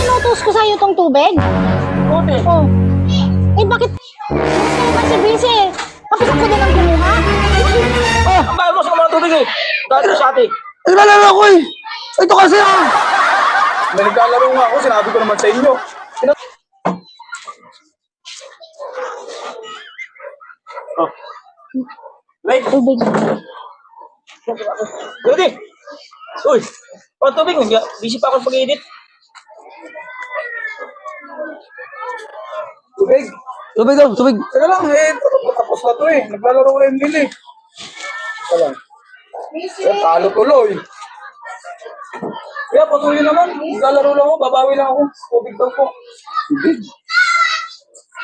inutos ko sa'yo tong tubig? Buti. Oh. Eh, bakit? Kayo kasi busy. Tapos ako din ang kumuha. Ang bahay mo sa mga tubig eh. Dahil sa ate. Naglalaro ako eh. Ito kasi ah. May naglalaro nga ako, sinabi ko naman sa inyo. Oh. Wait. Tubig. Buti. Uy. Ang tubig. Busy pa ako sa pag-edit. Tubig. Tubig daw, tubig. Teka lang, tapos na to eh. Naglalaro ko yung Lili. Teka lang. Talo tuloy. Kaya patuloy naman. Naglalaro lang ako, babawi lang ako. Tubig daw po. Tubig?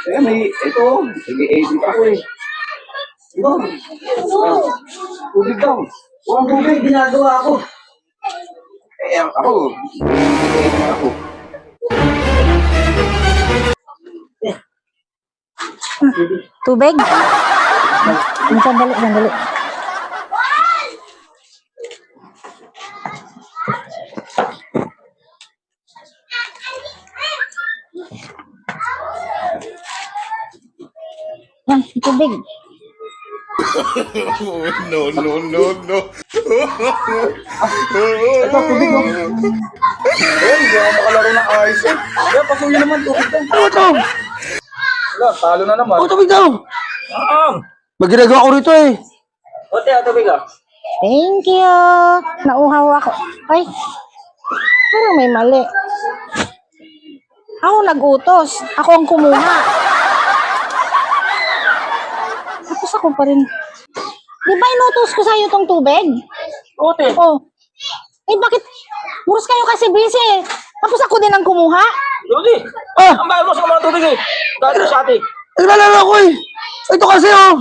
Kaya ito, nag-edit ako eh. Ito. Tubig daw. Walang tubig, ginagawa ako. Ako. Nag-edit ako. Tubig? Sandali, sandali. Yan, tubig. No, no, no, no. Ito, tubig mo. Eh, hindi ako makalaro ng ayos eh. Kaya patuloy naman, tubig daw. Ano ito? Wala, talo na naman. Oh, tubig daw. Magginagawa ko rito eh. Buti ang tubig ah. Thank you. Nauhaw ako. Ay, parang may mali. Ako nag-utos. Ako ang kumuha. Tapos ako pa rin. Di ba inutos ko sa'yo tong tubig? Buti. Oh. Eh, bakit? Puros kayo kasi busy. Tapos ako din ang kumuha. Buti. Ang bahay mo sa mga tubig eh. Dahil sa ate. Naglalaro ako eh. Ito kasi oh.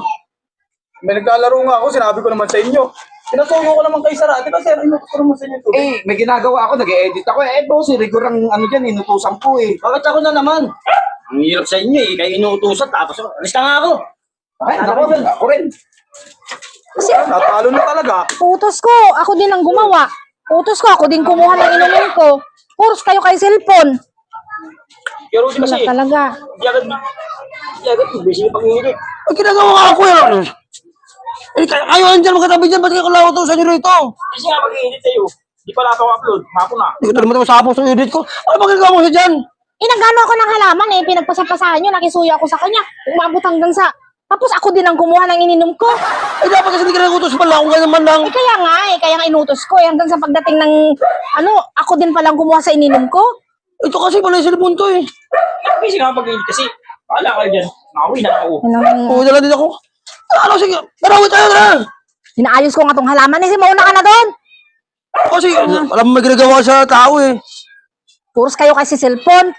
May naglalaro nga ako, sinabi ko naman sa inyo. Sinasuyo ko naman kay Sarate kasi inutos ko naman sa inyo tubig. Eh, may ginagawa ako, nag-e-edit ako. Eh, ito, si Rigor ang ano dyan, inutusan ko eh. Bakit ako na naman? Ang hirap sa inyo eh. Kayo inuutusan tapos alis ka nga ako. Ay, ako rin. Kasi Natalo na talaga. utos ko. Ako din ang gumawa. Utos ko. Ako din kumuha ng inumin ko. Puros kayo kay cellphone. Pero di kasi Wala talaga. Di agad busy yung pag-edit. Ang ginagawa nga ako eh. Eh, kayo andyan magkatabi dyan. Ba't kayo kalawa ito sa inyo rito? Busy nga pag-edit sa'yo. Di pala ako upload. Hapon na. Hindi ko talaga matapos sa edit ko. Ano ba ginagawa mo siya dyan? Inagano ako ng halaman eh. Pinagpasapasahan nyo. Nakisuya ako sa kanya. Umabot hanggang sa... Tapos ako din ang kumuha ng ininom ko. Eh, dapat kasi hindi ka nagutos pala kung ganyan man lang. Eh kaya nga eh. Kaya nga inutos ko. Hanggang sa pagdating ng... ako din palang kumuha sa ininom ko. Ito kasi pala yung cellphone to eh. Busy nga pag-edit kasi. Wala kayo dyan. Nakauwi na ako. Oo, dala din ako. Ano, sige. Tarawit tayo na. Inaayos ko nga tong halaman eh. Mauna ka na doon. Kasi, alam mo may ginagawa sa tao eh. Puros kayo kasi cellphone.